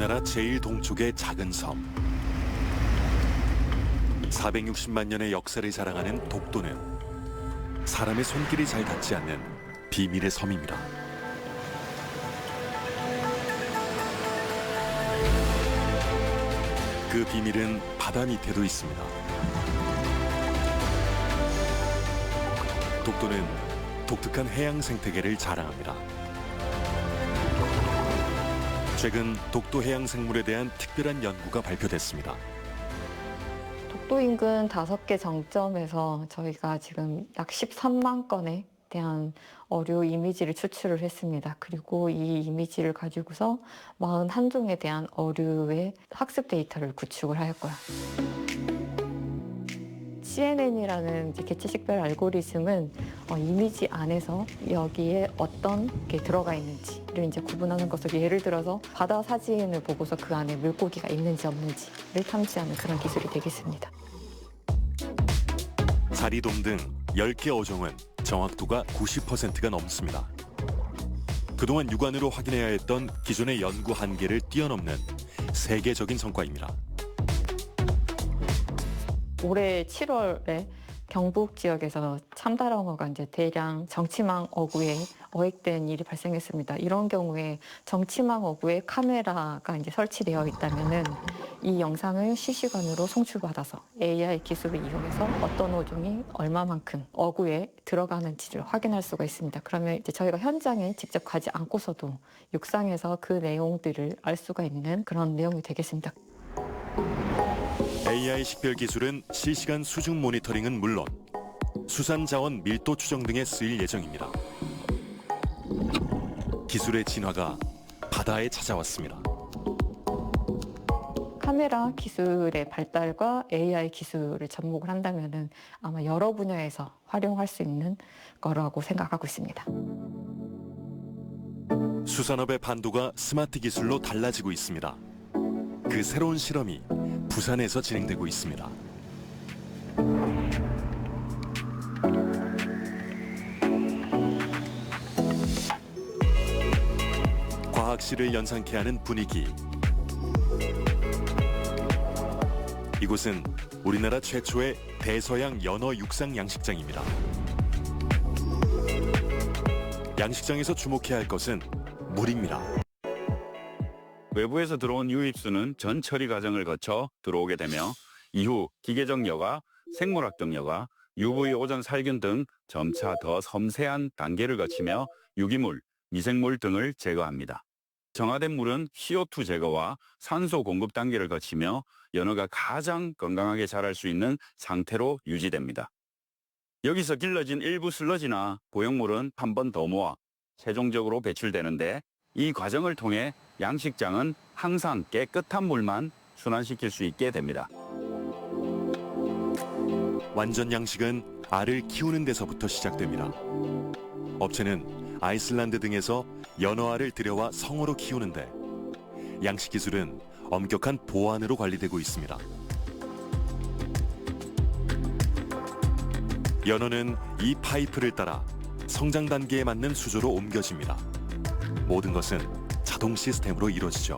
우리나라 제일 동쪽의 작은 섬. 460만 년의 역사를 자랑하는 독도는 사람의 손길이 잘 닿지 않는 비밀의 섬입니다. 그 비밀은 바다 밑에도 있습니다. 독도는 독특한 해양 생태계를 자랑합니다. 최근 독도 해양 생물에 대한 특별한 연구가 발표됐습니다. 독도 인근 5개 정점에서 저희가 지금 약 13만 건에 대한 어류 이미지를 추출을 했습니다. 그리고 이 이미지를 가지고서 41종에 대한 어류의 학습 데이터를 구축을 하였고요. CNN이라는 개체식별 알고리즘은 이미지 안에서 여기에 어떤 게 들어가 있는지를 구분하는 것을, 예를 들어서 바다 사진을 보고서 그 안에 물고기가 있는지 없는지를 탐지하는 그런 기술이 되겠습니다. 자리돔 등 10개 어종은 정확도가 90%가 넘습니다. 그동안 육안으로 확인해야 했던 기존의 연구 한계를 뛰어넘는 세계적인 성과입니다. 올해 7월에 경북 지역에서 참다랑어가 대량 정치망 어구에 어획된 일이 발생했습니다. 이런 경우에 정치망 어구에 카메라가 설치되어 있다면은 이 영상을 실시간으로 송출받아서 AI 기술을 이용해서 어떤 어종이 얼마만큼 어구에 들어가는지를 확인할 수가 있습니다. 그러면 저희가 현장에 직접 가지 않고서도 육상에서 그 내용들을 알 수가 있는 그런 내용이 되겠습니다. AI 식별 기술은 실시간 수중 모니터링은 물론 수산 자원 밀도 추정 등에 쓰일 예정입니다. 기술의 진화가 바다에 찾아왔습니다. 카메라 기술의 발달과 AI 기술을 접목을 한다면은 아마 여러 분야에서 활용할 수 있는 거라고 생각하고 있습니다. 수산업의 반도가 스마트 기술로 달라지고 있습니다. 그 새로운 실험이 부산에서 진행되고 있습니다. 과학실을 연상케 하는 분위기. 이곳은 우리나라 최초의 대서양 연어 육상 양식장입니다. 양식장에서 주목해야 할 것은 물입니다. 외부에서 들어온 유입수는 전 처리 과정을 거쳐 들어오게 되며 이후 기계적 여과, 생물학적 여과, UV 오존 살균 등 점차 더 섬세한 단계를 거치며 유기물, 미생물 등을 제거합니다. 정화된 물은 CO2 제거와 산소 공급 단계를 거치며 연어가 가장 건강하게 자랄 수 있는 상태로 유지됩니다. 여기서 길러진 일부 슬러지나 고형물은 한 번 더 모아 최종적으로 배출되는데, 이 과정을 통해 양식장은 항상 깨끗한 물만 순환시킬 수 있게 됩니다. 완전 양식은 알을 키우는 데서부터 시작됩니다. 업체는 아이슬란드 등에서 연어알을 들여와 성어로 키우는데 양식 기술은 엄격한 보안으로 관리되고 있습니다. 연어는 이 파이프를 따라 성장 단계에 맞는 수조로 옮겨집니다. 모든 것은 자동 시스템으로 이루어지죠.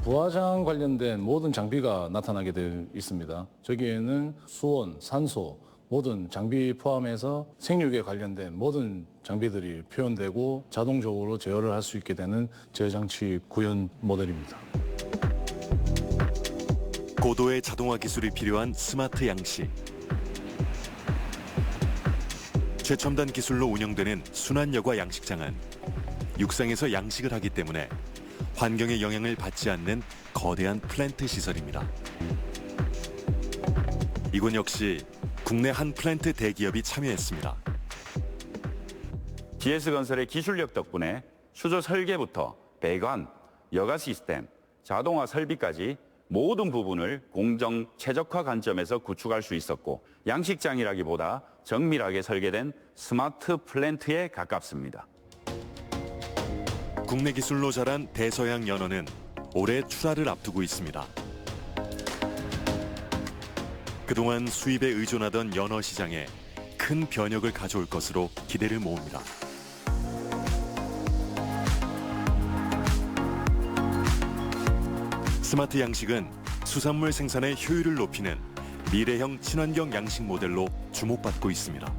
부화장 관련된 모든 장비가 나타나게 되어 있습니다. 저기에는 수온, 산소, 모든 장비 포함해서 생육에 관련된 모든 장비들이 표현되고 자동적으로 제어를 할 수 있게 되는 제어장치 구현 모델입니다. 고도의 자동화 기술이 필요한 스마트 양식. 최첨단 기술로 운영되는 순환여과 양식장은 육상에서 양식을 하기 때문에 환경의 영향을 받지 않는 거대한 플랜트 시설입니다. 이곳 역시 국내 한 플랜트 대기업이 참여했습니다. GS건설의 기술력 덕분에 수조 설계부터 배관, 여가 시스템, 자동화 설비까지 모든 부분을 공정 최적화 관점에서 구축할 수 있었고, 양식장이라기보다 정밀하게 설계된 스마트 플랜트에 가깝습니다. 국내 기술로 자란 대서양 연어는 올해 출하를 앞두고 있습니다. 그동안 수입에 의존하던 연어 시장에 큰 변혁을 가져올 것으로 기대를 모읍니다. 스마트 양식은 수산물 생산의 효율을 높이는 미래형 친환경 양식 모델로 주목받고 있습니다.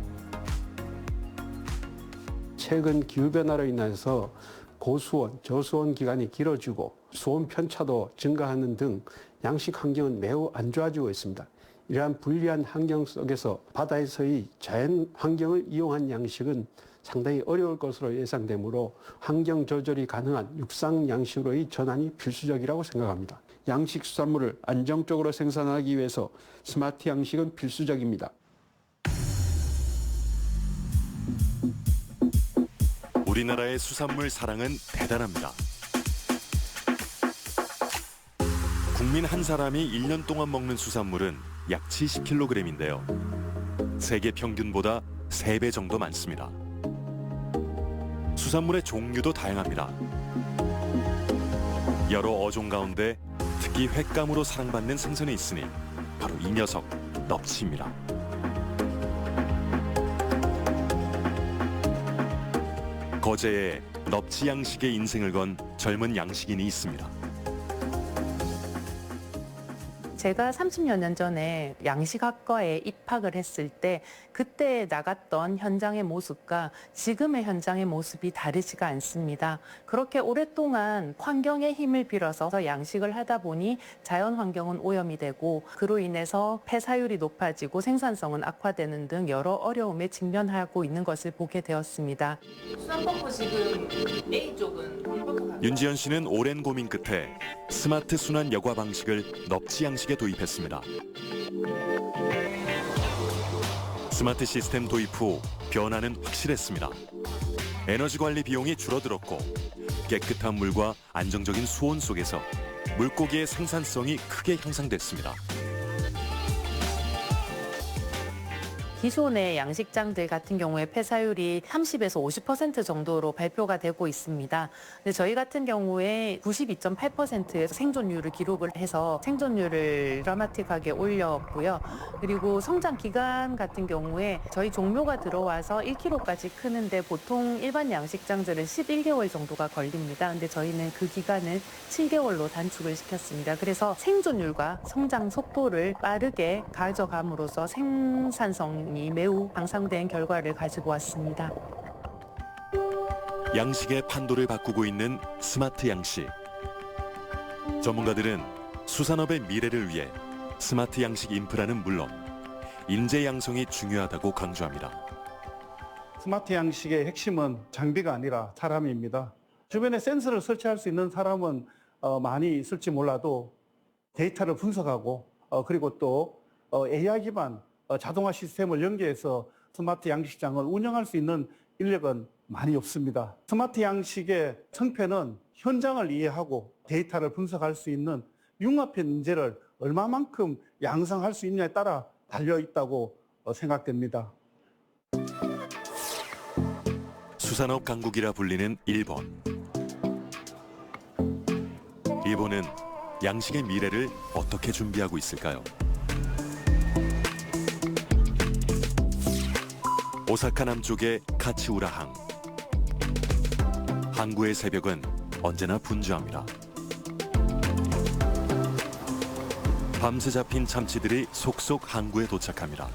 최근 기후변화로 인해서 고수온, 저수온 기간이 길어지고 수온 편차도 증가하는 등 양식 환경은 매우 안 좋아지고 있습니다. 이러한 불리한 환경 속에서 바다에서의 자연 환경을 이용한 양식은 상당히 어려울 것으로 예상되므로 환경 조절이 가능한 육상 양식으로의 전환이 필수적이라고 생각합니다. 양식 수산물을 안정적으로 생산하기 위해서 스마트 양식은 필수적입니다. 우리나라의 수산물 사랑은 대단합니다. 국민 한 사람이 1년 동안 먹는 수산물은 약 70kg인데요. 세계 평균보다 3배 정도 많습니다. 수산물의 종류도 다양합니다. 여러 어종 가운데 특히 횟감으로 사랑받는 생선이 있으니 바로 이 녀석, 넙치입니다. 거제에 넙치 양식의 인생을 건 젊은 양식인이 있습니다. 제가 30여 년 전에 양식학과에 입학을 했을 때 그때 나갔던 현장의 모습과 지금의 현장의 모습이 다르지가 않습니다. 그렇게 오랫동안 환경의 힘을 빌어서 양식을 하다 보니 자연 환경은 오염이 되고 그로 인해서 폐사율이 높아지고 생산성은 악화되는 등 여러 어려움에 직면하고 있는 것을 보게 되었습니다. 수산펌프 지금 A쪽은 윤지연 씨는 오랜 고민 끝에 스마트 순환 여과 방식을 넙치 양식에 도입했습니다. 스마트 시스템 도입 후 변화는 확실했습니다. 에너지 관리 비용이 줄어들었고 깨끗한 물과 안정적인 수온 속에서 물고기의 생산성이 크게 향상됐습니다. 기존의 양식장들 같은 경우에 폐사율이 30에서 50% 정도로 발표가 되고 있습니다. 근데 저희 같은 경우에 92.8%에서 생존율을 기록을 해서 생존율을 드라마틱하게 올렸고요. 그리고 성장 기간 같은 경우에 저희 종묘가 들어와서 1kg까지 크는데 보통 일반 양식장들은 11개월 정도가 걸립니다. 근데 저희는 그 기간을 7개월로 단축을 시켰습니다. 그래서 생존율과 성장 속도를 빠르게 가져감으로써 생산성 이 매우 향상된 결과를 가지고 왔습니다. 양식의 판도를 바꾸고 있는 스마트 양식. 전문가들은 수산업의 미래를 위해 스마트 양식 인프라는 물론 인재 양성이 중요하다고 강조합니다. 스마트 양식의 핵심은 장비가 아니라 사람입니다. 주변에 센서를 설치할 수 있는 사람은 많이 있을지 몰라도 데이터를 분석하고 그리고 또 AI 기반 자동화 시스템을 연계해서 스마트 양식장을 운영할 수 있는 인력은 많이 없습니다. 스마트 양식의 성패는 현장을 이해하고 데이터를 분석할 수 있는 융합형 인재를 얼마만큼 양성할 수 있냐에 따라 달려 있다고 생각됩니다. 수산업 강국이라 불리는 일본. 일본은 양식의 미래를 어떻게 준비하고 있을까요? 오사카 남쪽의 카츠우라항. 항구의 새벽은 언제나 분주합니다. 밤새 잡힌 참치들이 속속 항구에 도착합니다.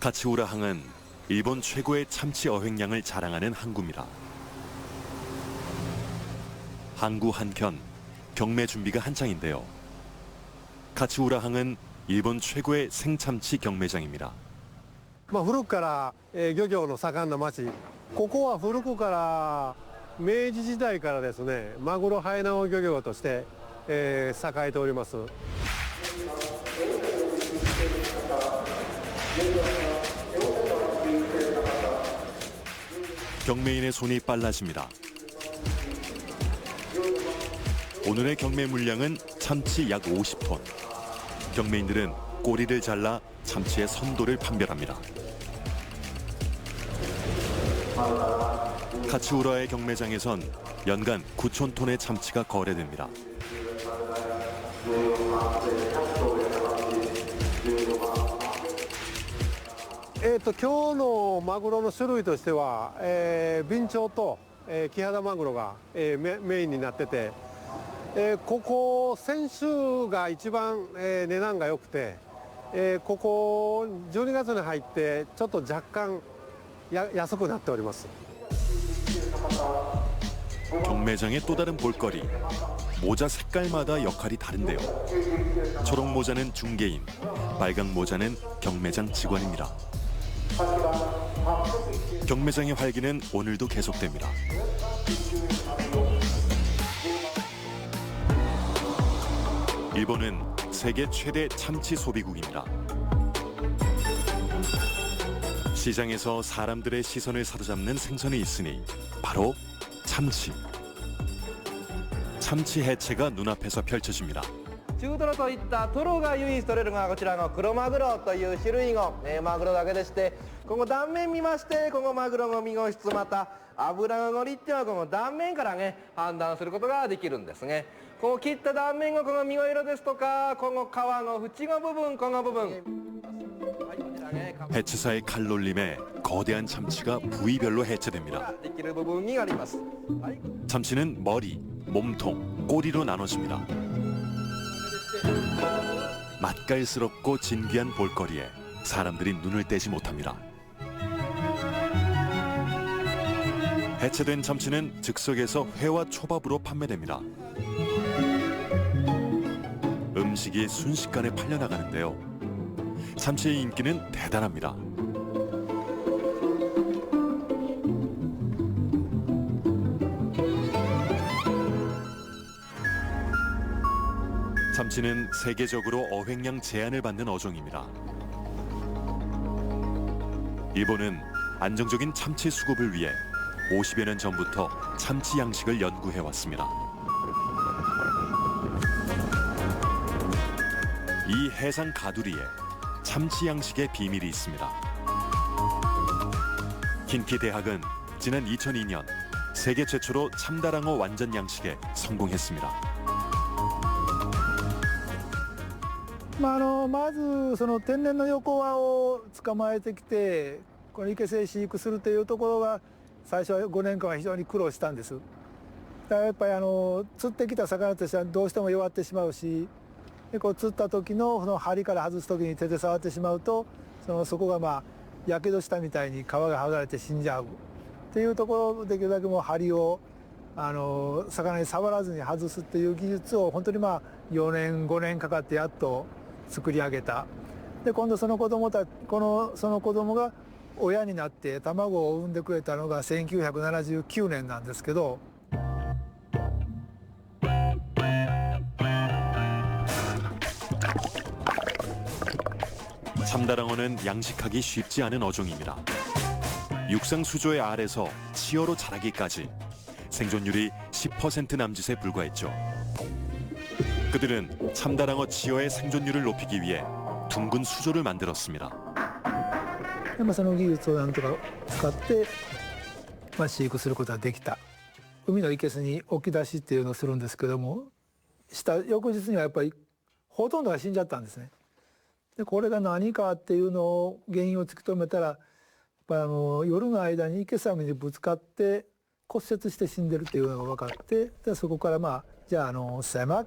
카츠우라항은 일본 최고의 참치 어획량을 자랑하는 항구입니다. 항구 한켠 경매 준비가 한창인데요. 카츠우라항은 일본 최고의 생참치 경매장입니다. 古くから漁業の盛んな町、ここは古くから明治時代からですね、マグロハイナゴ漁業として栄えております。 경매인의 손이 빨라집니다. 오늘의 경매 물량은 참치 약 50톤. 경매인들은 꼬리를 잘라 참치의 선도를 판별합니다. 카츠우라의 경매장에선 연간 9천 톤의 참치가 거래됩니다. 今日のマグロの種類としては、ビンチョウと、キハダマグロが、メインになってて、ここ先週が一番、値段が良くて、ここ12月に入ってちょっと若干安くなっております。 경매장의 또 다른 볼거리. 모자 색깔마다 역할이 다른데요. 초록 모자는 중개인, 빨강 모자는 경매장 직원입니다. 경매장의 활기는 오늘도 계속됩니다. 일본은 세계 최대 참치 소비국입니다. 시장에서 사람들의 시선을 사로잡는 생선이 있으니 바로 참치. 참치 해체가 눈앞에서 펼쳐집니다. 中トロといったトロが唯一取れるのがこちらのクロマグロという種類のマグロだけでして、この断面見まして、このマグロの身の質、また脂の乗りっていうのはこの断面からね判断することができるんですね。こう切った断面のこの身の色ですとか、この皮の縁の部分、この部分。 해체사의 칼놀림에 거대한 참치가 부위별로 해체됩니다. 참치는 머리, 몸통, 꼬리로 나눠집니다. 맛깔스럽고 진귀한 볼거리에 사람들이 눈을 떼지 못합니다. 해체된 참치는 즉석에서 회와 초밥으로 판매됩니다. 음식이 순식간에 팔려나가는데요. 참치의 인기는 대단합니다. 참치는 세계적으로 어획량 제한을 받는 어종입니다. 일본은 안정적인 참치 수급을 위해 50여 년 전부터 참치 양식을 연구해왔습니다. 이 해상 가두리에 참치 양식의 비밀이 있습니다. 긴키 대학은 지난 2002년 세계 최초로 참다랑어 완전 양식에 성공했습니다. まずその天然の横輪を捕まえてきて、この生けすで飼育するというところが最初は5年間は非常に苦労したんです。だからやっぱり釣ってきた魚としてはどうしても弱ってしまうし、でこう釣った時のその針から外す時に手で触ってしまうと、そこがやけどしたみたいに皮が剥がれて死んじゃうっていうところで、できるだけもう針を魚に触らずに外すっていう技術を本当に4年5年かかってやっと作り上げた。で今度その子供が親になって卵を産んでくれたのが1979年なんですけど。 참다랑어는 양식하기 쉽지 않은 어종입니다. 육상 수조의 알에서 치어로 자라기까지 생존율이 10% 남짓에 불과했죠. 그들은 참다랑어 치어의 생존율을 높이기 위해 둥근 수조를 만들었습니다. その技術をなんとか使って、飼育することができた。海の生けすに置き出しっていうのをするんですけども、した翌日にはやっぱりほとんどが死んじゃったんですね。でこれが何かっていうのを原因を突き止めたら、やっぱ夜の間に生けす網にぶつかって骨折して死んでるっていうのが分かって、でそこからじゃあ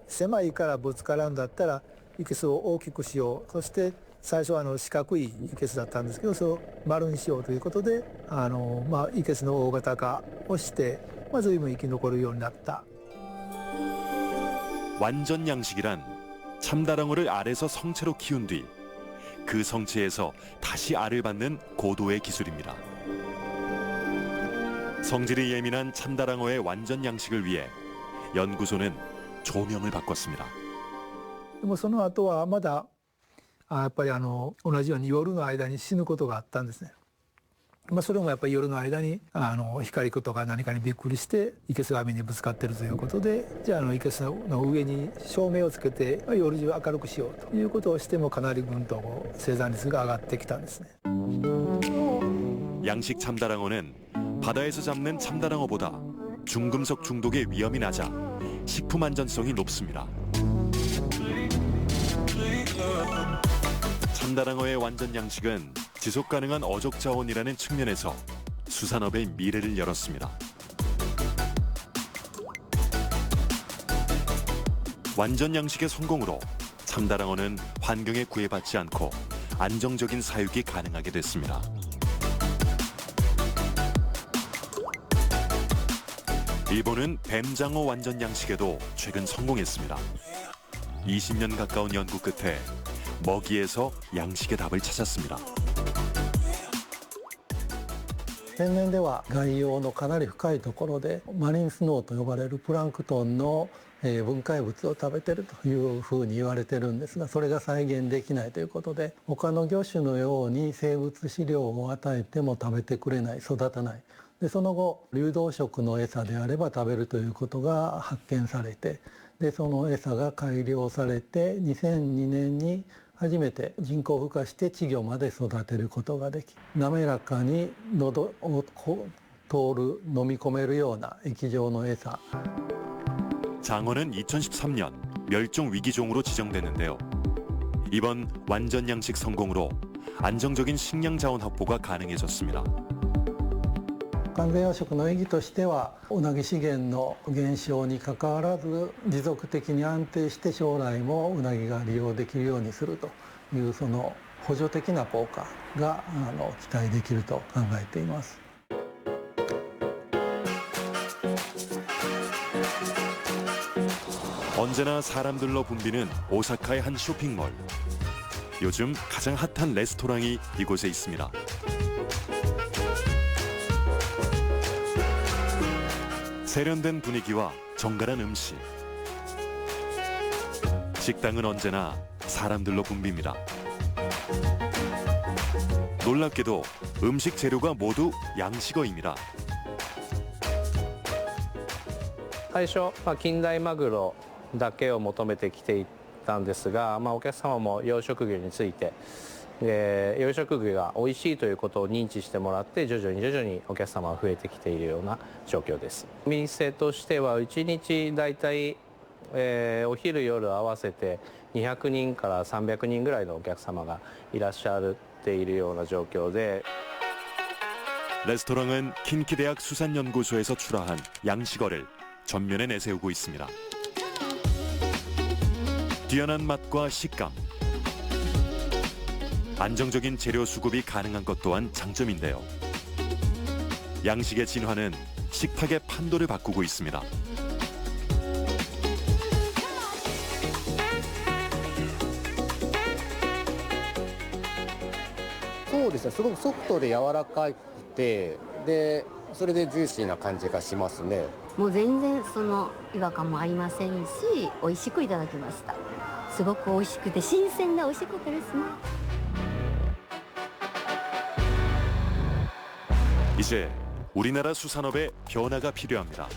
狭いからぶつからんだったら生けすを大きくしよう。そして最初は四角い生けすだったんですけど、それを丸にしようということで生けすの大型化をして、随分生き残るようになった。 완전 양식이란 참다랑어를 알에서 성체로 키운 뒤 그 성체에서 다시 알을 받는 고도의 기술입니다. 성질이 예민한 참다랑어의 완전 양식을 위해 연구소는 조명을 바꿨습니다. でもその後はまだやっぱり同じように夜の間に死ぬことがあったんですね。それもやっぱり夜の間に光とか何かにびっくりして生けす網にぶつかってるということで、じゃあ生けすの上に照明をつけて夜中明るくしようということをしても、かなりぐんと生産率が上がってきたんですね。 양식 참다랑어는 바다에서 잡는 참다랑어보다 중금속 중독의 위험이 낮아 식품 안전성이 높습니다. 참다랑어의 완전 양식은 지속 가능한 어족 자원이라는 측면에서 수산업의 미래를 열었습니다. 완전 양식의 성공으로 참다랑어는 환경에 구애받지 않고 안정적인 사육이 가능하게 됐습니다. 일본은 뱀장어 완전 양식에도 최근 성공했습니다. 20년 가까운 연구 끝에 먹이에서 양식의 답을 찾았습니다. 天然では外洋のかなり深いところでマリンスノーと呼ばれるプランクトンの分解物を食べてるというふうに言われてるんですが、それが再現できないということで、他の魚種のように生物飼料を与えても食べてくれない、育たない。でその後流動食の餌であれば食べるということが発見されて、でその餌が改良されて2002年に初めて人工孵化して稚魚まで育てることができ、滑らかに喉を通る飲み込めるような液状の餌。 장어는 2013년 멸종 위기종으로 지정됐는데요. 이번 완전 양식 성공으로 안정적인 식량 자원 확보가 가능해졌습니다. 完全養殖の意義としては、ウナギ資源の減少にかかわらず持続的に安定して将来もウナギが利用できるようにするというその補助的な効果が期待できると考えています。 언제나 사람들로 붐비는 오사카의 한 쇼핑몰. 요즘 가장 핫한 레스토랑이 이곳에 있습니다. 세련된 분위기와 정갈한 음식. 식당은 언제나 사람들로 붐빕니다. 놀랍게도 음식 재료가 모두 양식어입니다. 最初、近代マグロだけを求めてきていたんですが、お客様も養殖魚について、養殖魚が美味しいということを認知してもらって徐々にお客様が増えてきているような状況です。店としては1日だいたい、お昼夜合わせて200人から300人ぐらいのお客様がいらっしゃっているような状況で 레스토랑은 킨키대학 수산연구소에서 출하한 양식어를 전면에 내세우고 있습니다. 뛰어난 맛과 식감, 안정적인 재료 수급이 가능한 것 또한 장점인데요. 양식의 진화는 식탁의 판도를 바꾸고 있습니다. そうですね、すごくソフトで柔らかくて、でそれでジューシーな感じがしますね。もう全然その違和感もありませんし、美味しくいただきました。すごく美味しくて新鮮で美味しかったですね。 이제 우리나라 수산업에 변화가 필요합니다.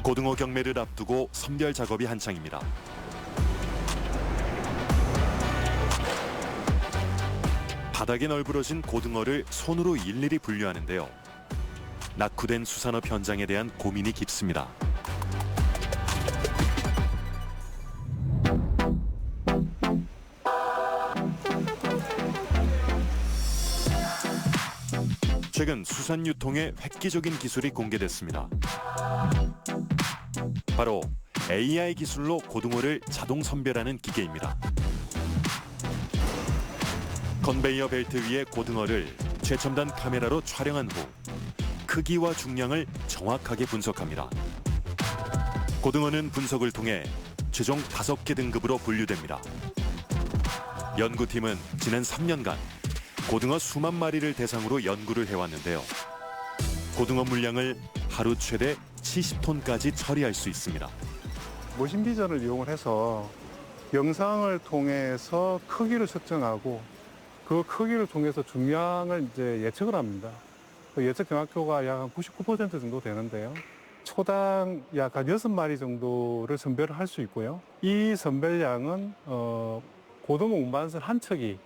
고등어 경매를 앞두고 선별 작업이 한창입니다. 바닥에 널브러진 고등어를 손으로 일일이 분류하는데요. 낙후된 수산업 현장에 대한 고민이 깊습니다. 최근 수산 유통에 획기적인 기술이 공개됐습니다. 바로 AI 기술로 고등어를 자동 선별하는 기계입니다. 컨베이어 벨트 위에 고등어를 최첨단 카메라로 촬영한 후 크기와 중량을 정확하게 분석합니다. 고등어는 분석을 통해 최종 5개 등급으로 분류됩니다. 연구팀은 지난 3년간 고등어 수만 마리를 대상으로 연구를 해왔는데요. 고등어 물량을 하루 최대 70톤까지 처리할 수 있습니다. 모션 비전을 이용을 해서 영상을 통해서 크기를 측정하고 그 크기를 통해서 중량을 이제 예측을 합니다. 그 예측 정확도가 약 한 99% 정도 되는데요. 초당 약 한 6마리 정도를 선별을 할 수 있고요. 이 선별량은 고등어 운반선 한 척이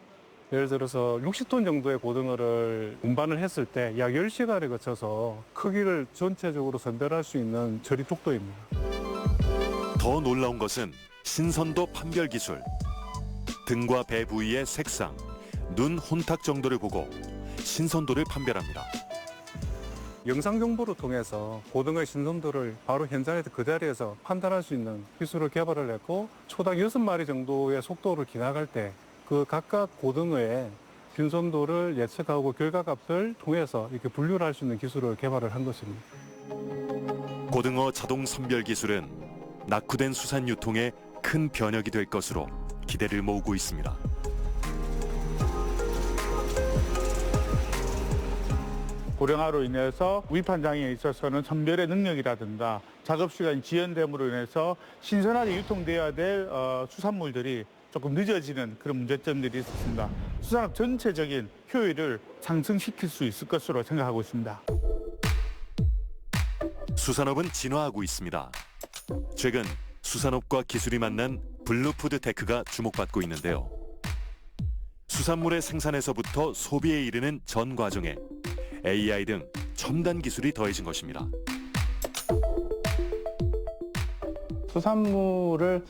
예를 들어서 60톤 정도의 고등어를 운반을 했을 때 약 10시간에 거쳐서 크기를 전체적으로 선별할 수 있는 처리 속도입니다. 더 놀라운 것은 신선도 판별 기술. 등과 배 부위의 색상, 눈 혼탁 정도를 보고 신선도를 판별합니다. 영상 정보를 통해서 고등어의 신선도를 바로 현장에서 그 자리에서 판단할 수 있는 기술을 개발을 했고, 초당 6마리 정도의 속도를 기나갈 때 그 각각 고등어의 신선도를 예측하고 결과값을 통해서 이렇게 분류를 할 수 있는 기술을 개발을 한 것입니다. 고등어 자동 선별 기술은 낙후된 수산 유통에 큰 변혁이 될 것으로 기대를 모으고 있습니다. 고령화로 인해서 위판장에 있어서는 선별의 능력이라든가 작업시간이 지연됨으로 인해서 신선하게 유통되어야 될 수산물들이 조금 늦어지는 그런 문제점들이 있었습니다. 수산업 전체적인 효율을 상승시킬 수 있을 것으로 생각하고 있습니다. 수산업은 진화하고 있습니다. 최근 수산업과 기술이 만난 블루푸드 테크가 주목받고 있는데요. 수산물의 생산에서부터 소비에 이르는 전 과정에 AI 등 첨단 기술이 더해진 것입니다. 수산물을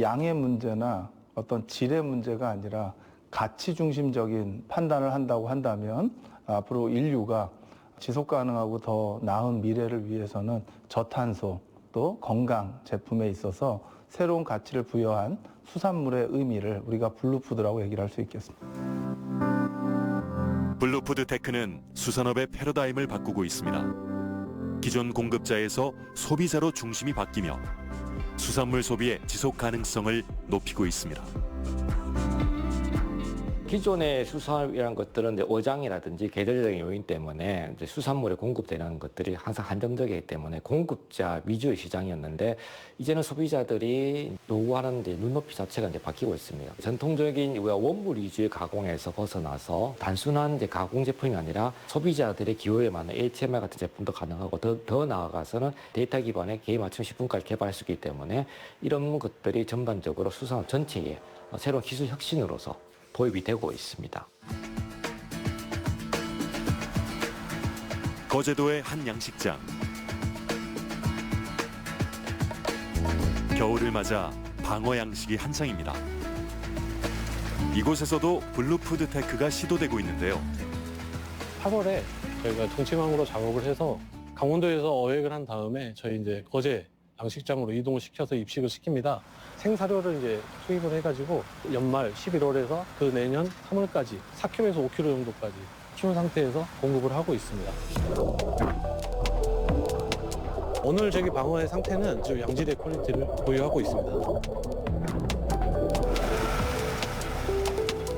양의 문제나 어떤 질의 문제가 아니라 가치 중심적인 판단을 한다고 한다면 앞으로 인류가 지속 가능하고 더 나은 미래를 위해서는 저탄소 또 건강 제품에 있어서 새로운 가치를 부여한 수산물의 의미를 우리가 블루푸드라고 얘기를 할 수 있겠습니다. 블루푸드 테크는 수산업의 패러다임을 바꾸고 있습니다. 기존 공급자에서 소비자로 중심이 바뀌며 수산물 소비의 지속 가능성을 높이고 있습니다. 기존의 수산업이라는 것들은 이제 어장이라든지 계절적인 요인 때문에 이제 수산물의 공급되는 것들이 항상 한정적이기 때문에 공급자 위주의 시장이었는데, 이제는 소비자들이 요구하는 이제 눈높이 자체가 이제 바뀌고 있습니다. 전통적인 원물 위주의 가공에서 벗어나서 단순한 이제 가공 제품이 아니라 소비자들의 기호에 맞는 ATMR 같은 제품도 가능하고 더 나아가서는 데이터 기반의 개인 맞춤 식품까지 개발할 수 있기 때문에 이런 것들이 전반적으로 수산업 전체에 새로운 기술 혁신으로서 도입이 되고 있습니다. 거제도의 한 양식장. 겨울을 맞아 방어 양식이 한창입니다. 이곳에서도 블루푸드 테크가 시도되고 있는데요. 8월에 저희가 정치망으로 작업을 해서 강원도에서 어획을 한 다음에 저희 이제 거제 양식장으로 이동을 시켜서 입식을 시킵니다. 생사료를 이제 투입을 해가지고 연말 11월에서 그 내년 3월까지 4kg에서 5kg 정도까지 키운 상태에서 공급을 하고 있습니다. 오늘 저기 방어의 상태는 지금 양질의 퀄리티를 보유하고 있습니다.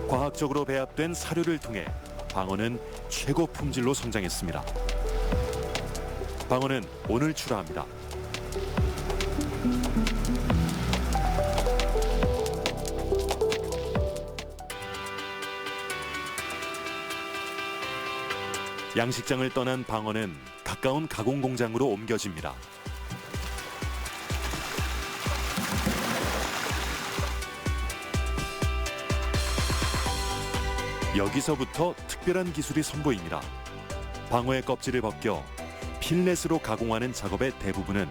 과학적으로 배합된 사료를 통해 방어는 최고 품질로 성장했습니다. 방어는 오늘 출하합니다. 양식장을 떠난 방어는 가까운 가공 공장으로 옮겨집니다. 여기서부터 특별한 기술이 선보입니다. 방어의 껍질을 벗겨 필렛으로 가공하는 작업의 대부분은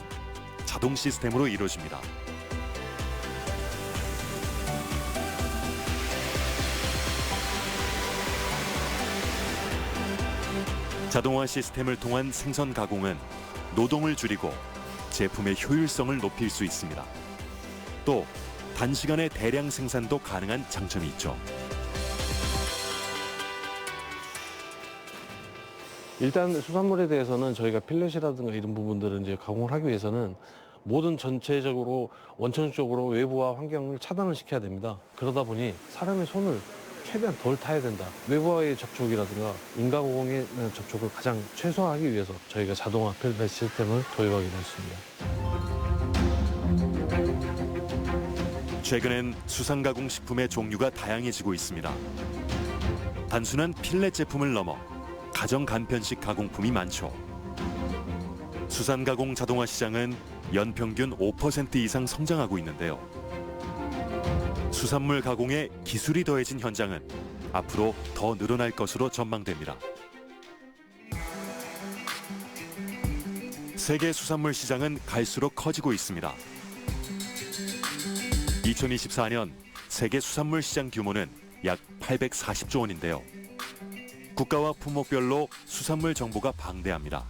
자동 시스템으로 이루어집니다. 자동화 시스템을 통한 생선 가공은 노동을 줄이고 제품의 효율성을 높일 수 있습니다. 또 단시간에 대량 생산도 가능한 장점이 있죠. 일단 수산물에 대해서는 저희가 필렛이라든가 이런 부분들은 이제 가공을 하기 위해서는 모든 전체적으로 원천적으로 외부와 환경을 차단을 시켜야 됩니다. 그러다 보니 사람의 손을 최대한 덜 타야 된다. 외부와의 접촉이라든가 인과공의 접촉을 가장 최소화하기 위해서 저희가 자동화 필렛 시스템을 도입하게 됐습니다. 최근엔 수산가공 식품의 종류가 다양해지고 있습니다. 단순한 필렛 제품을 넘어 가정 간편식 가공품이 많죠. 수산가공 자동화 시장은 연평균 5% 이상 성장하고 있는데요. 수산물 가공에 기술이 더해진 현장은 앞으로 더 늘어날 것으로 전망됩니다. 세계 수산물 시장은 갈수록 커지고 있습니다. 2024년 세계 수산물 시장 규모는 약 840조 원인데요. 국가와 품목별로 수산물 정보가 방대합니다.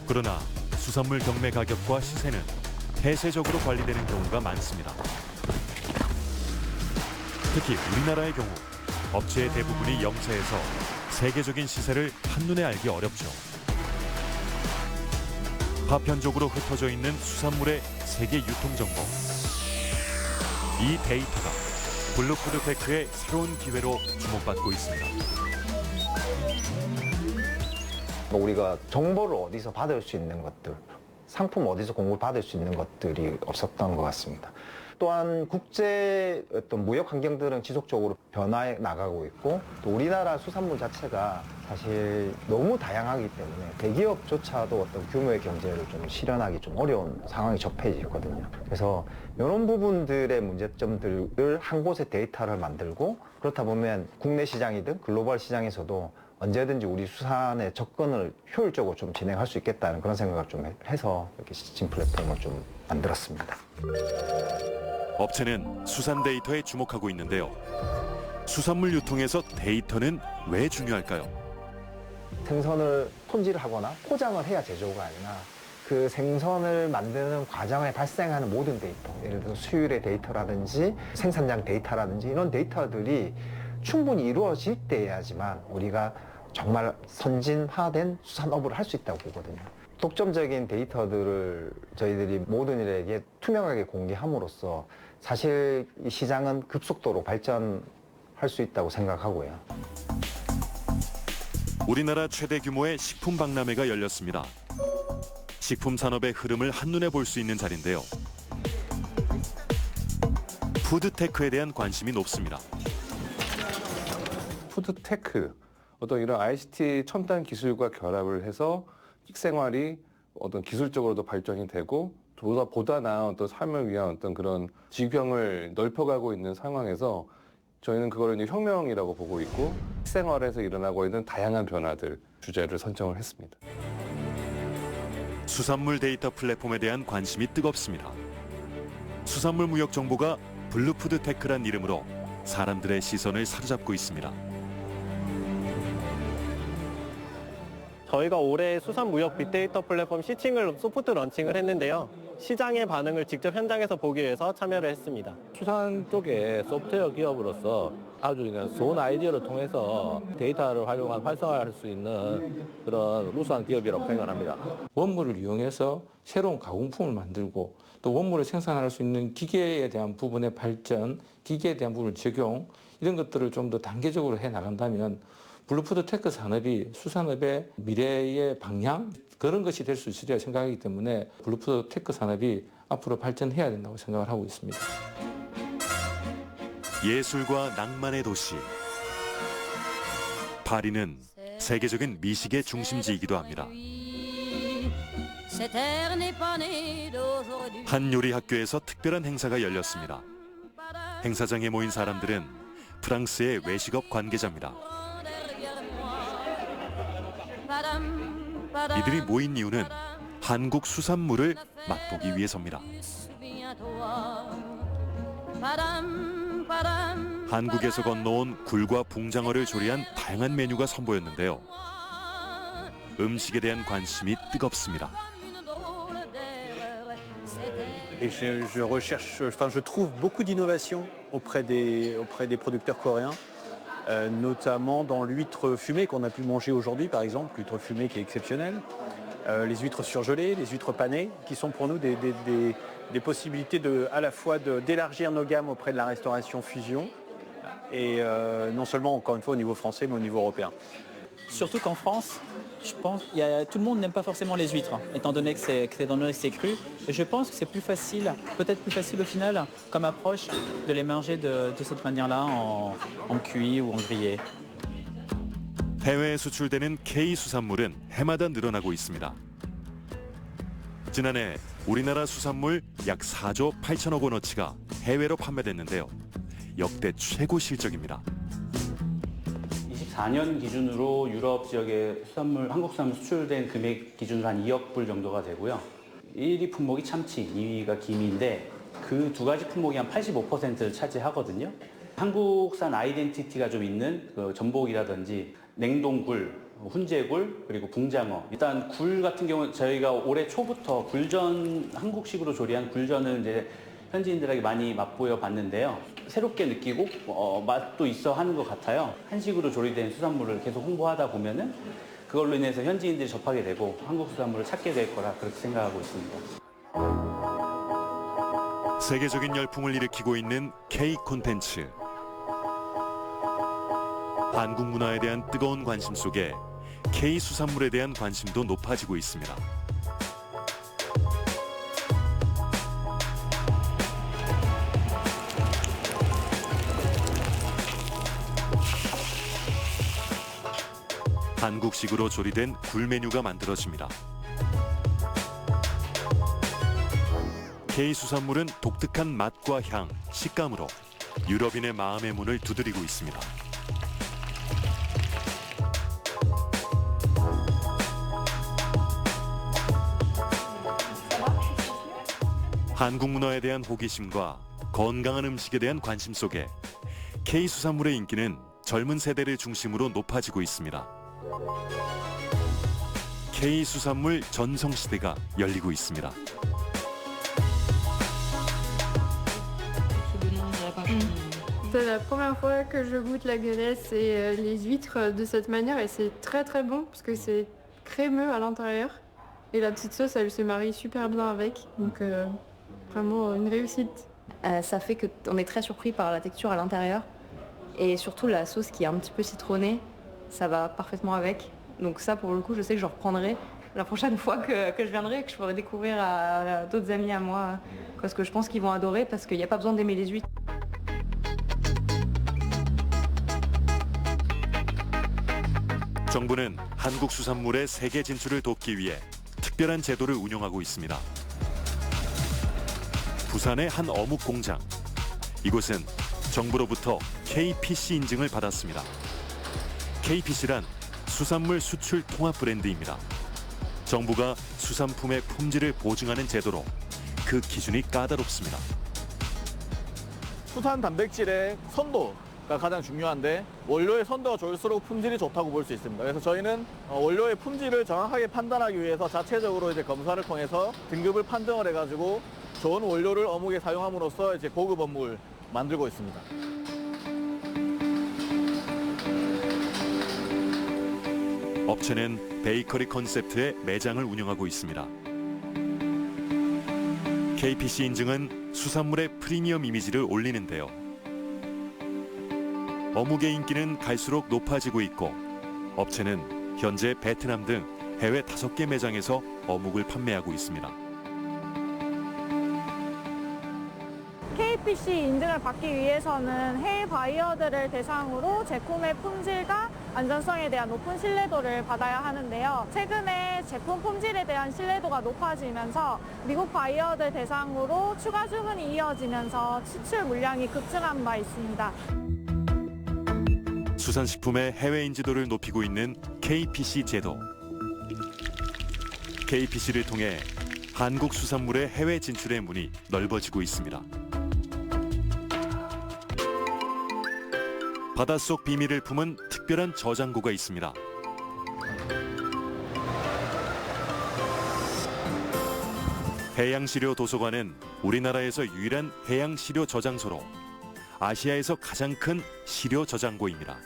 그러나 수산물 경매 가격과 시세는 폐쇄적으로 관리되는 경우가 많습니다. 특히 우리나라의 경우 업체의 대부분이 영세해서 세계적인 시세를 한눈에 알기 어렵죠. 파편적으로 흩어져 있는 수산물의 세계 유통 정보. 이 데이터가 블루푸드테크의 새로운 기회로 주목받고 있습니다. 우리가 정보를 어디서 받을 수 있는 것들, 상품 어디서 공급을 받을 수 있는 것들이 없었던 것 같습니다. 또한 국제 어떤 무역 환경들은 지속적으로 변화해 나가고 있고, 또 우리나라 수산물 자체가 사실 너무 다양하기 때문에 대기업조차도 어떤 규모의 경제를 좀 실현하기 좀 어려운 상황이 접해지거든요. 그래서 이런 부분들의 문제점들을 한 곳에 데이터를 만들고, 그렇다 보면 국내 시장이든 글로벌 시장에서도 언제든지 우리 수산의 접근을 효율적으로 좀 진행할 수 있겠다는 그런 생각을 좀 해서 이렇게 시스템 플랫폼을 좀 만들었습니다. 업체는 수산 데이터에 주목하고 있는데요. 수산물 유통에서 데이터는 왜 중요할까요? 생선을 손질을 하거나 포장을 해야 제조가 아니라 그 생선을 만드는 과정에 발생하는 모든 데이터, 예를 들어 수율의 데이터라든지 생산량 데이터라든지 이런 데이터들이 충분히 이루어질 때야지만 우리가 정말 선진화된 수산업을 할 수 있다고 보거든요. 독점적인 데이터들을 저희들이 모든 일에게 투명하게 공개함으로써 사실 이 시장은 급속도로 발전할 수 있다고 생각하고요. 우리나라 최대 규모의 식품 박람회가 열렸습니다. 식품 산업의 흐름을 한눈에 볼 수 있는 자리인데요. 푸드테크에 대한 관심이 높습니다. 푸드테크, 어떤 이런 ICT 첨단 기술과 결합을 해서 식생활이 어떤 기술적으로도 발전이 되고 보다 나은 어떤 삶을 위한 어떤 그런 지경을 넓혀가고 있는 상황에서 저희는 그걸 이제 혁명이라고 보고 있고, 식생활에서 일어나고 있는 다양한 변화들 주제를 선정을 했습니다. 수산물 데이터 플랫폼에 대한 관심이 뜨겁습니다. 수산물 무역 정보가 블루푸드테크란 이름으로 사람들의 시선을 사로잡고 있습니다. 저희가 올해 수산무역 빅데이터 플랫폼 시칭을 소프트 런칭을 했는데요. 시장의 반응을 직접 현장에서 보기 위해서 참여를 했습니다. 수산 쪽에 소프트웨어 기업으로서 아주 그냥 좋은 아이디어를 통해서 데이터를 활성화할 수 있는 그런 우수한 기업이라고 생각합니다. 원물을 이용해서 새로운 가공품을 만들고 또 원물을 생산할 수 있는 기계에 대한 부분의 발전, 기계에 대한 부분을 적용, 이런 것들을 좀 더 단계적으로 해 나간다면 블루푸드테크 산업이 수산업의 미래의 방향, 그런 것이 될 수 있으리라 생각하기 때문에 블루푸드테크 산업이 앞으로 발전해야 된다고 생각을 하고 있습니다. 예술과 낭만의 도시. 파리는 세계적인 미식의 중심지이기도 합니다. 한 요리 학교에서 특별한 행사가 열렸습니다. 행사장에 모인 사람들은 프랑스의 외식업 관계자입니다. 이들이 모인 이유는 한국 수산물을 맛보기 위해서입니다. 한국에서 건너온 굴과 붕장어를 조리한 다양한 메뉴가 선보였는데요. 음식에 대한 관심이 뜨겁습니다. Et je trouve beaucoup d'innovation auprès des producteurs coréens, notamment dans l'huître fumée qu'on a pu manger aujourd'hui, par exemple, l'huître fumée qui est exceptionnelle, les huîtres surgelées, les huîtres panées, qui sont pour nous des possibilités à la fois d'élargir nos gammes auprès de la restauration fusion, et non seulement, encore une fois, au niveau français, mais au niveau européen. Surtout qu'en France, je pense tout le monde n'aime pas forcément les huîtres, étant donné que c'est cru. Et je pense que c'est plus facile, peut-être plus facile au final, comme approche, de les manger de cette manière-là, en cuit ou en grillé. 해외에 수출되는 K 수산물은 해마다 늘어나고 있습니다. 지난해 우리나라 수산물 약 4조 8천억 원어치가 해외로 판매됐는데요. 역대 최고 실적입니다. 24년 기준으로 유럽 지역에 한국 수산물 수출된 금액 기준으로 한 2억 불 정도가 되고요. 1위 품목이 참치, 2위가 김인데 그 두 가지 품목이 한 85%를 차지하거든요. 한국산 아이덴티티가 좀 있는 그 전복이라든지 냉동굴, 훈제굴, 그리고 붕장어. 일단 굴 같은 경우는 저희가 올해 초부터 굴전, 한국식으로 조리한 굴전을 이제 현지인들에게 많이 맛보여 봤는데요. 새롭게 느끼고 맛도 있어 하는 것 같아요. 한식으로 조리된 수산물을 계속 홍보하다 보면은 그걸로 인해서 현지인들이 접하게 되고 한국 수산물을 찾게 될 거라 그렇게 생각하고 있습니다. 세계적인 열풍을 일으키고 있는 K 콘텐츠. 한국 문화에 대한 뜨거운 관심 속에 K 수산물에 대한 관심도 높아지고 있습니다. 한국식으로 조리된 굴 메뉴가 만들어집니다. K 수산물은 독특한 맛과 향, 식감으로 유럽인의 마음의 문을 두드리고 있습니다. 한국 문화에 대한 호기심과 건강한 음식에 대한 관심 속에 K 수산물의 인기는 젊은 세대를 중심으로 높아지고 있습니다. K 수산물 전성시대가 열리고 있습니다. C'est la première fois que je goûte la gunesse et les huîtres de cette manière et c'est très très bon parce que c'est crémeux à l'intérieur et la petite sauce elle se marie super bien avec donc vraiment une réussite. Ça fait qu'on est très surpris par la texture à l'intérieur et surtout la sauce qui est un petit peu citronnée, ça va parfaitement avec. Donc ça pour le coup je sais que je reprendrai la prochaine fois que je viendrai et que je pourrai découvrir à d'autres amis à moi parce que je pense qu'ils vont adorer parce qu'il n'y a pas besoin d'aimer les huîtres. 정부는 한국 수산물의 세계 진출을 돕기 위해 특별한 제도를 운영하고 있습니다. 부산의 한 어묵 공장. 이곳은 정부로부터 KPC 인증을 받았습니다. KPC란 수산물 수출 통합 브랜드입니다. 정부가 수산품의 품질을 보증하는 제도로 그 기준이 까다롭습니다. 수산 단백질의 선도가 가장 중요한데 원료의 선도가 좋을수록 품질이 좋다고 볼 수 있습니다. 그래서 저희는 원료의 품질을 정확하게 판단하기 위해서 자체적으로 이제 검사를 통해서 등급을 판정을 해가지고 좋은 원료를 어묵에 사용함으로써 이제 고급 어묵을 만들고 있습니다. 업체는 베이커리 컨셉트의 매장을 운영하고 있습니다. KPC 인증은 수산물의 프리미엄 이미지를 올리는데요. 어묵의 인기는 갈수록 높아지고 있고 업체는 현재 베트남 등 해외 5개 매장에서 어묵을 판매하고 있습니다. KPC 인증을 받기 위해서는 해외 바이어들을 대상으로 제품의 품질과 안전성에 대한 높은 신뢰도를 받아야 하는데요. 최근에 제품 품질에 대한 신뢰도가 높아지면서 미국 바이어들 대상으로 추가 주문이 이어지면서 수출 물량이 급증한 바 있습니다. 수산식품의 해외 인지도를 높이고 있는 KPC 제도. KPC를 통해 한국 수산물의 해외 진출의 문이 넓어지고 있습니다. 바닷속 비밀을 품은 특별한 저장고가 있습니다. 해양시료도서관은 우리나라에서 유일한 해양시료 저장소로 아시아에서 가장 큰 시료 저장고입니다.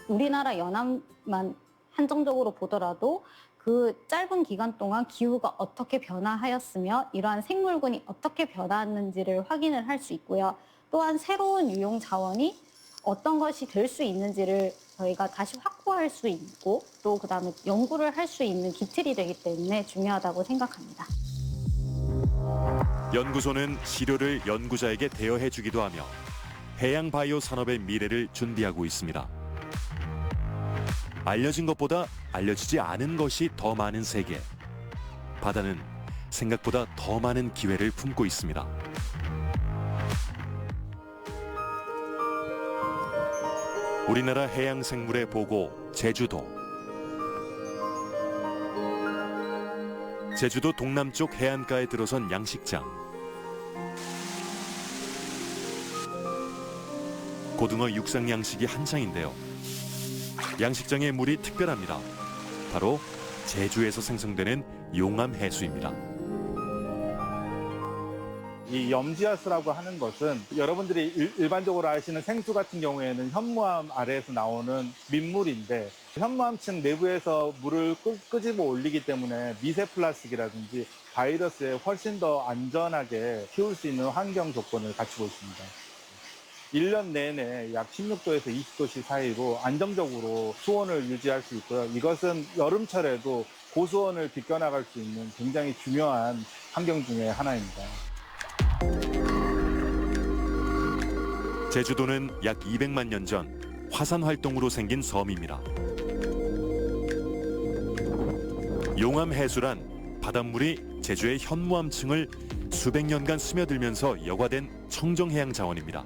우리나라 연안만 한정적으로 보더라도 그 짧은 기간 동안 기후가 어떻게 변화하였으며 이러한 생물군이 어떻게 변화했는지를 확인을 할 수 있고요. 또한 새로운 유용 자원이 어떤 것이 될 수 있는지를 저희가 다시 확보할 수 있고 또 그다음에 연구를 할 수 있는 기틀이 되기 때문에 중요하다고 생각합니다. 연구소는 시료를 연구자에게 대여해주기도 하며 해양 바이오 산업의 미래를 준비하고 있습니다. 알려진 것보다 알려지지 않은 것이 더 많은 세계. 바다는 생각보다 더 많은 기회를 품고 있습니다. 우리나라 해양 생물의 보고 제주도. 제주도 동남쪽 해안가에 들어선 양식장. 고등어 육상 양식이 한창인데요. 양식장의 물이 특별합니다. 바로 제주에서 생성되는 용암 해수입니다. 이 염지하수라고 하는 것은 여러분들이 일반적으로 아시는 생수 같은 경우에는 현무암 아래에서 나오는 민물인데 현무암층 내부에서 물을 끄집어 올리기 때문에 미세 플라스틱이라든지 바이러스에 훨씬 더 안전하게 키울 수 있는 환경 조건을 갖추고 있습니다. 1년 내내 약 16도에서 20도씨 사이로 안정적으로 수온을 유지할 수 있고요. 이것은 여름철에도 고수온을 비껴나갈 수 있는 굉장히 중요한 환경 중에 하나입니다. 제주도는 약 200만 년 전 화산 활동으로 생긴 섬입니다. 용암 해수란 바닷물이 제주의 현무암층을 수백 년간 스며들면서 여과된 청정해양 자원입니다.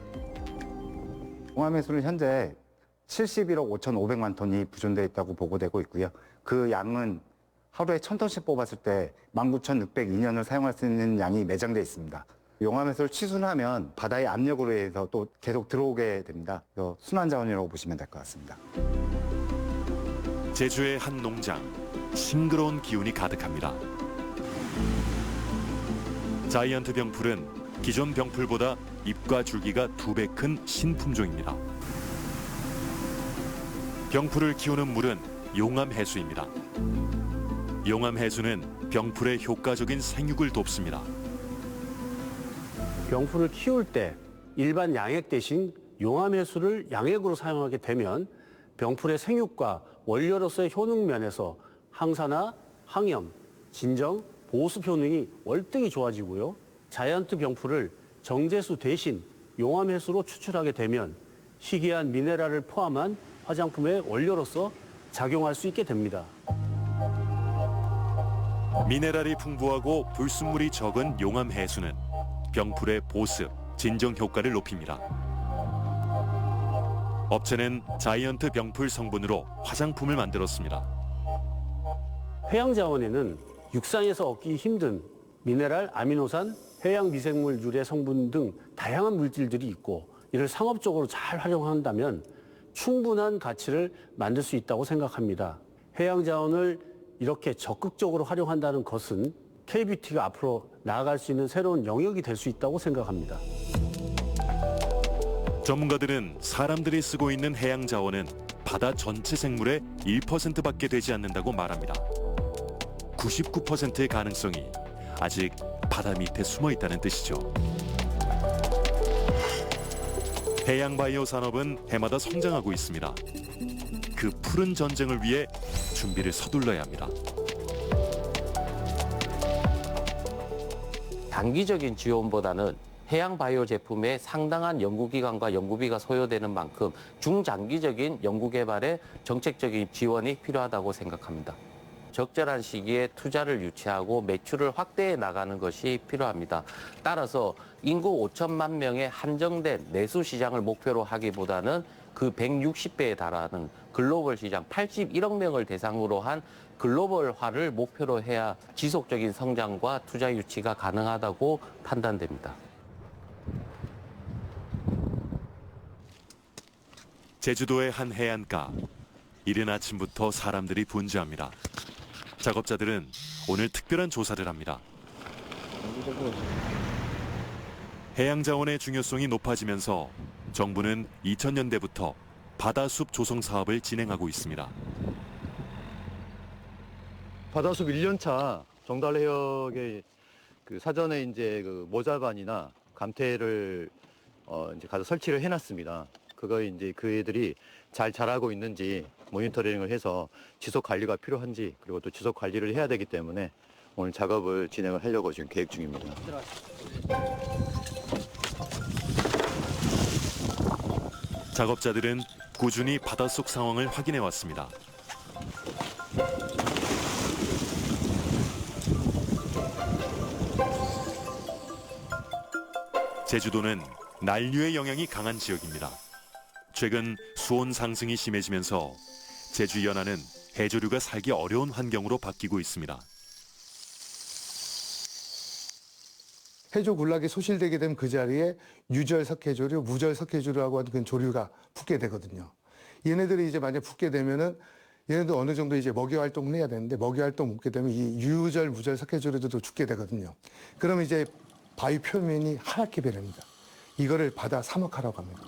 용암 해수는 현재 71억 5,500만 톤이 부존되어 있다고 보고되고 있고요. 그 양은 하루에 1,000톤씩 뽑았을 때 19,602년을 사용할 수 있는 양이 매장되어 있습니다. 용암 해수를 취순하면 바다의 압력으로 해서 또 계속 들어오게 됩니다. 그래서 순환 자원이라고 보시면 될 것 같습니다. 제주의 한 농장, 싱그러운 기운이 가득합니다. 자이언트 병풀은 기존 병풀보다 잎과 줄기가 2배 큰 신품종입니다. 병풀을 키우는 물은 용암 해수입니다. 용암 해수는 병풀의 효과적인 생육을 돕습니다. 병풀을 키울 때 일반 양액 대신 용암 해수를 양액으로 사용하게 되면 병풀의 생육과 원료로서의 효능 면에서 항산화, 항염, 진정, 보습 효능이 월등히 좋아지고요. 자이언트 병풀을 정제수 대신 용암 해수로 추출하게 되면 희귀한 미네랄을 포함한 화장품의 원료로서 작용할 수 있게 됩니다. 미네랄이 풍부하고 불순물이 적은 용암 해수는 병풀의 보습, 진정 효과를 높입니다. 업체는 자이언트 병풀 성분으로 화장품을 만들었습니다. 해양자원에는 육상에서 얻기 힘든 미네랄, 아미노산, 해양 미생물 유래 성분 등 다양한 물질들이 있고 이를 상업적으로 잘 활용한다면 충분한 가치를 만들 수 있다고 생각합니다. 해양자원을 이렇게 적극적으로 활용한다는 것은 K-뷰티가 앞으로 나아갈 수 있는 새로운 영역이 될 수 있다고 생각합니다. 전문가들은 사람들이 쓰고 있는 해양 자원은 바다 전체 생물의 1%밖에 되지 않는다고 말합니다. 99%의 가능성이 아직 바다 밑에 숨어 있다는 뜻이죠. 해양 바이오 산업은 해마다 성장하고 있습니다. 그 푸른 전쟁을 위해 준비를 서둘러야 합니다. 단기적인 지원보다는 해양 바이오 제품에 상당한 연구기간과 연구비가 소요되는 만큼 중장기적인 연구개발에 정책적인 지원이 필요하다고 생각합니다. 적절한 시기에 투자를 유치하고 매출을 확대해 나가는 것이 필요합니다. 따라서 인구 5천만 명의 한정된 내수 시장을 목표로 하기보다는 그 160배에 달하는 글로벌 시장 81억 명을 대상으로 한 글로벌화를 목표로 해야 지속적인 성장과 투자 유치가 가능하다고 판단됩니다. 제주도의 한 해안가. 이른 아침부터 사람들이 분주합니다. 작업자들은 오늘 특별한 조사를 합니다. 해양자원의 중요성이 높아지면서 정부는 2000년대부터 바다숲 조성 사업을 진행하고 있습니다. 바다숲 1년차 정달해역에 그 사전에 이제 그 모자반이나 감태를 이제 가서 설치를 해놨습니다. 그거 이제 그 애들이 잘 자라고 있는지 모니터링을 해서 지속 관리가 필요한지 그리고 또 지속 관리를 해야 되기 때문에 오늘 작업을 진행을 하려고 지금 계획 중입니다. 작업자들은 꾸준히 바닷속 상황을 확인해 왔습니다. 제주도는 난류의 영향이 강한 지역입니다. 최근 수온 상승이 심해지면서 제주 연안은 해조류가 살기 어려운 환경으로 바뀌고 있습니다. 해조 군락이 소실되게 되면 그 자리에 유절 석회조류, 무절 석회조류라고 하는 그 조류가 붙게 되거든요. 얘네들이 이제 만약 붙게 되면은 얘네들 어느 정도 이제 먹이 활동을 해야 되는데 먹이 활동 못 게 되면 이 유절, 무절 석회조류들도 죽게 되거든요. 그러면 이제 바위 표면이 하얗게 변합니다. 이거를 바다 사막화라고 합니다.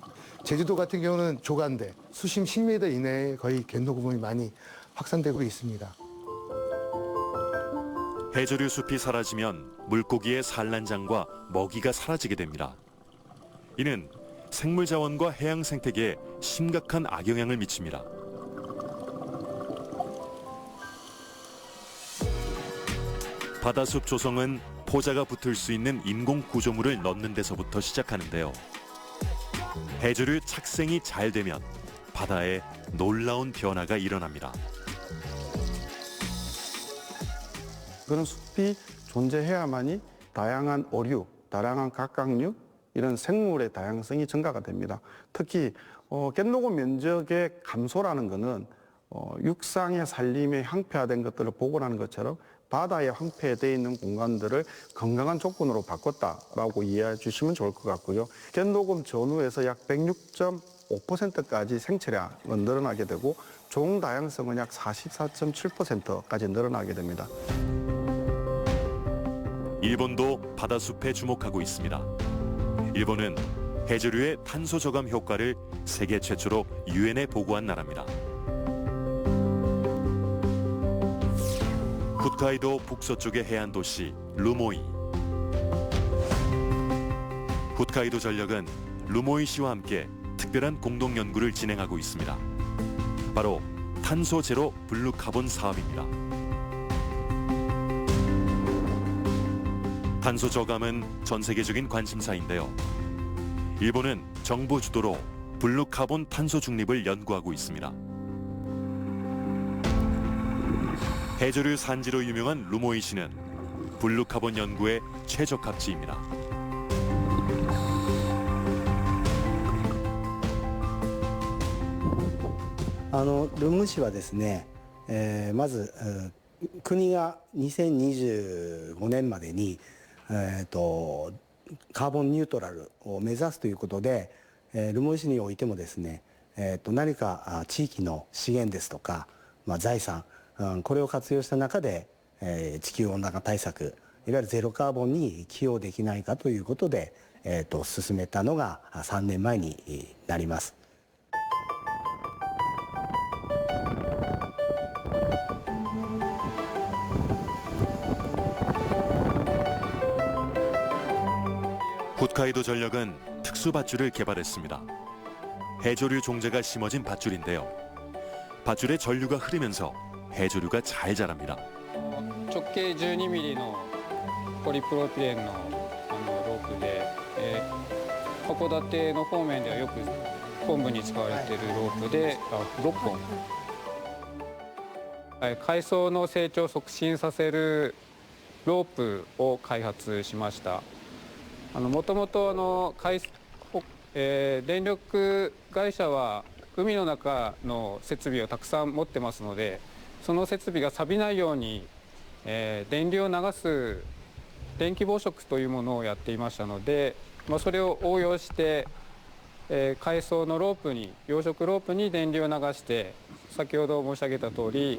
제주도 같은 경우는 조간대, 수심 10m 이내에 거의 갯노구멍이 많이 확산되고 있습니다. 해조류 숲이 사라지면 물고기의 산란장과 먹이가 사라지게 됩니다. 이는 생물 자원과 해양 생태계에 심각한 악영향을 미칩니다. 바다숲 조성은 포자가 붙을 수 있는 인공 구조물을 넣는 데서부터 시작하는데요. 해조류 착생이 잘 되면 바다에 놀라운 변화가 일어납니다. 그런 숲이 존재해야만이 다양한 어류, 다양한 각각류 이런 생물의 다양성이 증가가 됩니다. 특히 갯노구 면적의 감소라는 것은 육상의 산림의 황폐화된 것들을 복원하는 것처럼 바다에 황폐되어 있는 공간들을 건강한 조건으로 바꿨다라고 이해해 주시면 좋을 것 같고요. 갯노금 전후에서 약 106.5%까지 생체량은 늘어나게 되고 종 다양성은 약 44.7%까지 늘어나게 됩니다. 일본도 바다숲에 주목하고 있습니다. 일본은 해조류의 탄소 저감 효과를 세계 최초로 유엔에 보고한 나라입니다. 홋카이도 북서쪽의 해안 도시 루모이. 홋카이도 전력은 루모이시와 함께 특별한 공동 연구를 진행하고 있습니다. 바로 탄소 제로 블루 카본 사업입니다. 탄소 저감은 전 세계적인 관심사인데요. 일본은 정부 주도로 블루 카본 탄소 중립을 연구하고 있습니다. 해조류 산지로 유명한 루모이시는 블루 카본 연구의 최적합지입니다. ルム市はですね、まず国が2025年までに、カーボンニュートラルを目指すということで、留萌市においてもですね、何か地域の資源ですとか、財産、これを活用した中で、地球温暖化対策、いわゆるゼロカーボンに寄与できないかということで、進めたのが3年前になります。홋카이도 전력은 특수 밧줄을 개발했습니다. 해조류 종자가 심어진 밧줄인데요. 밧줄에 전류가 흐르면서 해조류가 잘 자랍니다. 直径 12mm のポリプロピレンのロープで、函館の方面ではよく昆布に使われているロープで6本。海藻の成長を促進させるロープを開発しました。もともと電力会社は海の中の設備をたくさん持ってますので、その設備が錆びないように、電流を流す電気暴食というものをやっていましたので、それを応用して、海藻のロープに養殖ロープに電流を流して、先ほど申し上げた通り、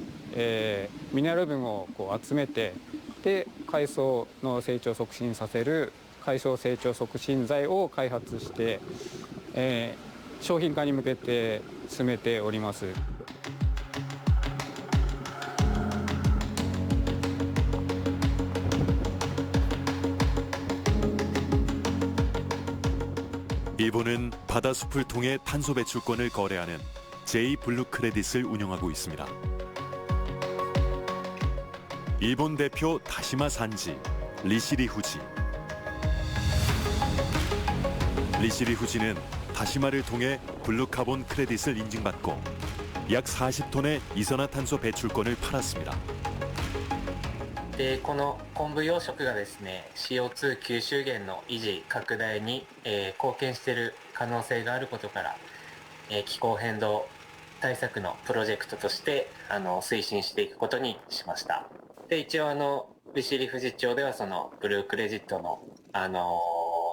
ミネラル分を集めて、で海藻の成長を促進させる海藻成長促進剤を開発して、商品化に向けて進めております。일본은 바다숲을 통해 탄소 배출권을 거래하는 J-블루 크레딧을 운영하고 있습니다. 일본 대표 다시마 산지 리시리 후지. 리시리 후지는 다시마를 통해 블루카본 크레딧을 인증받고 약 40톤의 이산화탄소 배출권을 팔았습니다. この昆布養殖がですね CO2 吸収源の維持拡大に、貢献している可能性があることから、気候変動対策のプロジェクトとして推進していくことにしました。で一応利尻富士町ではそのブルークレジットの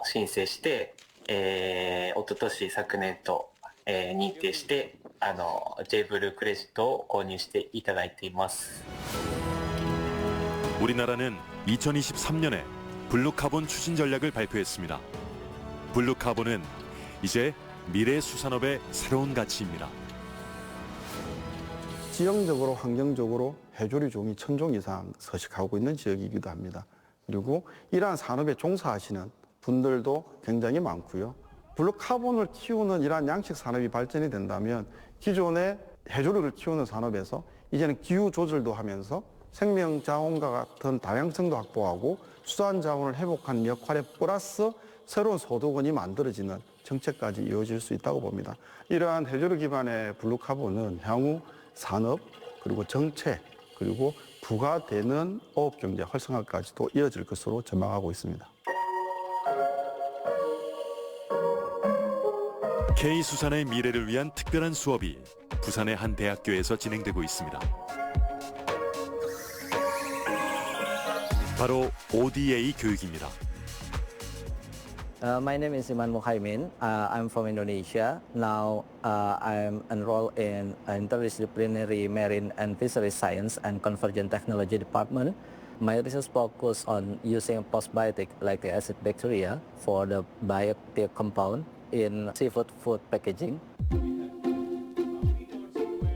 申請して、一昨年昨年と、認定して、Jブルークレジットを購入していただいています。 우리나라는 2023년에 블루카본 추진 전략을 발표했습니다. 블루카본은 이제 미래 수산업의 새로운 가치입니다. 지형적으로 환경적으로 해조류 종이 1000종 이상 서식하고 있는 지역이기도 합니다. 그리고 이러한 산업에 종사하시는 분들도 굉장히 많고요. 블루카본을 키우는 이러한 양식 산업이 발전이 된다면 기존의 해조류를 키우는 산업에서 이제는 기후 조절도 하면서 생명 자원과 같은 다양성도 확보하고 수산 자원을 회복하는 역할에 플러스 새로운 소득원이 만들어지는 정책까지 이어질 수 있다고 봅니다. 이러한 해조류 기반의 블루카본은 향후 산업 그리고 정책 그리고 부가되는 어업경제 활성화까지도 이어질 것으로 전망하고 있습니다. K수산의 미래를 위한 특별한 수업이 부산의 한 대학교에서 진행되고 있습니다. 바로 ODA 교육입니다. My name is Iman Muhaimin. I'm from Indonesia. Now I'm enrolled in Interdisciplinary Marine and Fisheries Science and Convergent Technology Department. My research focus on using postbiotic lactic acid bacteria for the bioactive compound in seafood food packaging.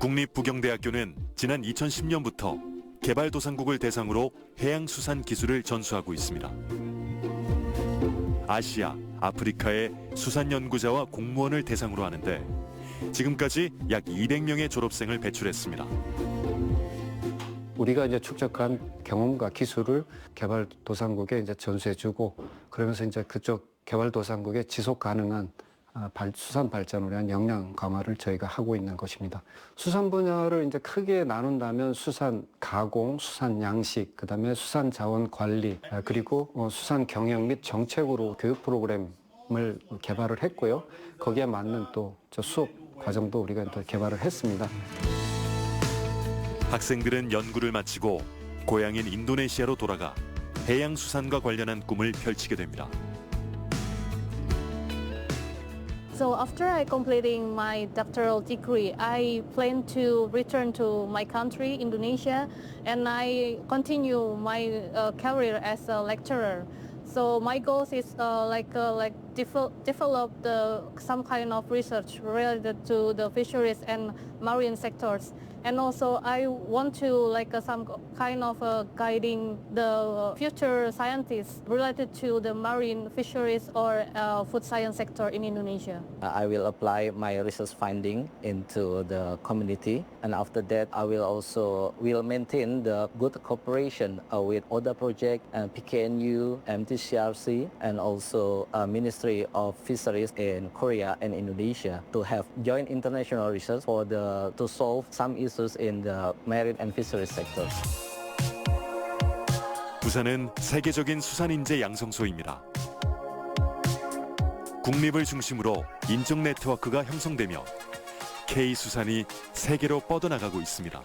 국립부경대학교는 지난 2010년부터 개발도상국을 대상으로 해양수산 기술을 전수하고 있습니다. 아시아, 아프리카의 수산 연구자와 공무원을 대상으로 하는데 지금까지 약 200명의 졸업생을 배출했습니다. 우리가 이제 축적한 경험과 기술을 개발도상국에 이제 전수해주고 그러면서 이제 그쪽 개발도상국의 지속 가능한 수산 발전을 위한 역량 강화를 저희가 하고 있는 것입니다. 수산 분야를 이제 크게 나눈다면 수산 가공, 수산 양식, 그다음에 수산 자원 관리, 그리고 수산 경영 및 정책으로 교육 프로그램을 개발을 했고요. 거기에 맞는 또 수업 과정도 우리가 또 개발을 했습니다. 학생들은 연구를 마치고 고향인 인도네시아로 돌아가 해양수산과 관련한 꿈을 펼치게 됩니다. So after I completing my doctoral degree, I plan to return to my country, Indonesia, and I continue my career as a lecturer. So my goal is develop some kind of research related to the fisheries and marine sectors. And also I want to some kind of guiding the future scientists related to the marine fisheries or food science sector in Indonesia. I will apply my research finding into the community, and after that I will maintain the good cooperation with other projects, PKNU, MTCRC, and also Ministry of Fisheries in Korea and Indonesia to have joint international research to solve some issues in the marine and fisheries sectors. 부산은 세계적인 수산 인재 양성소입니다. 국립을 중심으로 인적 네트워크가 형성되며 K수산이 세계로 뻗어나가고 있습니다.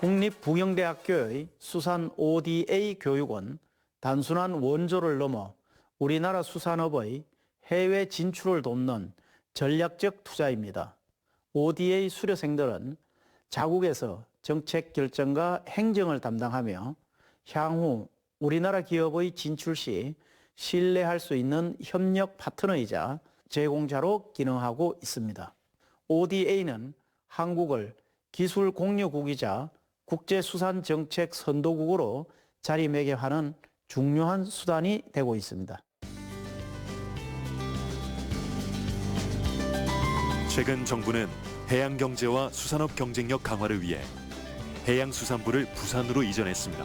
국립부경대학교의 수산 ODA 교육은 단순한 원조를 넘어 우리나라 수산업의 해외 진출을 돕는 전략적 투자입니다. ODA 수료생들은 자국에서 정책 결정과 행정을 담당하며 향후 우리나라 기업의 진출 시 신뢰할 수 있는 협력 파트너이자 제공자로 기능하고 있습니다. ODA는 한국을 기술 공유국이자 국제수산정책 선도국으로 자리매김하는 중요한 수단이 되고 있습니다. 최근 정부는 해양경제와 수산업 경쟁력 강화를 위해 해양수산부를 부산으로 이전했습니다.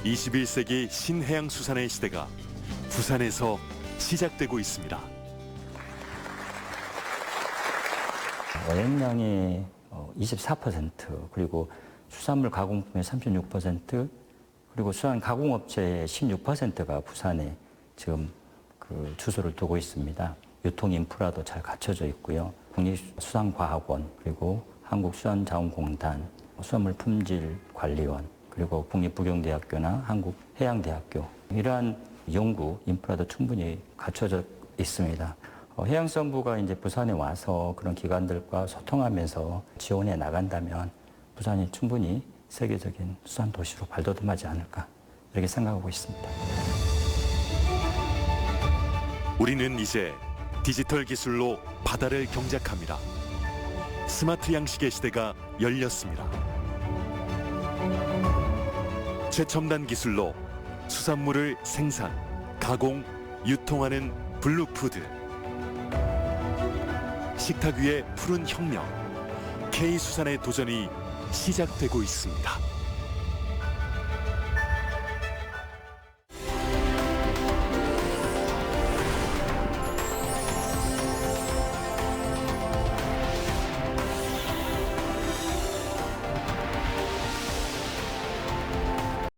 21세기 신해양수산의 시대가 부산에서 시작되고 있습니다. 어획량의 24% 그리고 수산물 가공품의 36% 그리고 수산 가공업체의 16%가 부산에 지금 주소를 두고 있습니다. 유통 인프라도 잘 갖춰져 있고요. 국립수산과학원 그리고 한국수산자원공단, 수산물 품질 관리원, 그리고 국립부경대학교나 한국해양대학교 이러한 연구 인프라도 충분히 갖춰져 있습니다. 해양수산부가 이제 부산에 와서 그런 기관들과 소통하면서 지원해 나간다면 부산이 충분히 세계적인 수산 도시로 발돋움하지 않을까 이렇게 생각하고 있습니다. 우리는 이제 디지털 기술로 바다를 경작합니다. 스마트 양식의 시대가 열렸습니다. 최첨단 기술로 수산물을 생산, 가공, 유통하는 블루푸드. 식탁 위의 푸른 혁명, K수산의 도전이 시작되고 있습니다.